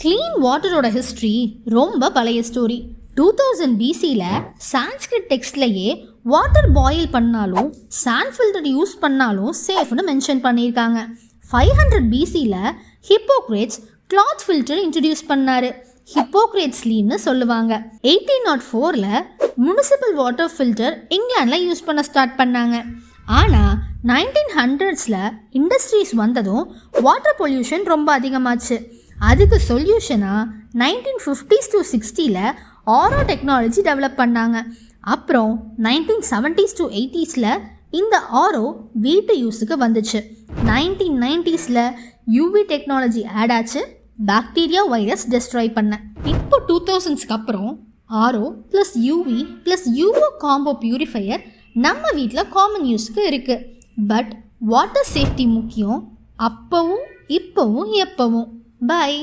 Clean வாட்டரோட history ரொம்ப பழைய ஸ்டோரி. 2000 பிசியில் சான்ஸ்கிரிட் டெக்ஸ்ட்லேயே வாட்டர் பாயில் பண்ணாலும் சாண்ட் ஃபில்டர் யூஸ் பண்ணாலும் சேஃப்னு மென்ஷன் பண்ணியிருக்காங்க. 500 பிசியில் ஹிப்போக்ரேட்ஸ் கிளாத் ஃபில்டர் இன்ட்ரடியூஸ் பண்ணார். ஹிப்போக்ரேட்ஸ் லீன்னு சொல்லுவாங்க. 1804 முனிசிபல் வாட்டர் ஃபில்டர் இங்கிலாண்டில் யூஸ் பண்ண ஸ்டார்ட் பண்ணாங்க. ஆனால் 1900s இண்டஸ்ட்ரீஸ் வந்ததும் வாட்டர் பொல்யூஷன் ரொம்ப அதிகமாச்சு. அதுக்கு சொல்யூஷனாக 1950s to 60s arrow technology develop பண்ணாங்க. அப்புறம் 1970s to 80s இந்த ஆரோ வீட்டு யூஸுக்கு வந்துச்சு. 1990s யூவி டெக்னாலஜி ஆட் ஆச்சு, பாக்டீரியா வைரஸ் டெஸ்ட்ராய் பண்ண. இப்போ 2000s அப்புறம் RO plus UV plus UO combo purifier நம்ம வீட்டில் காமன் யூஸ்க்கு இருக்குது. பட் வாட்டர் சேஃப்டி முக்கியம், அப்பவும் இப்போவும் எப்பவும். Bye.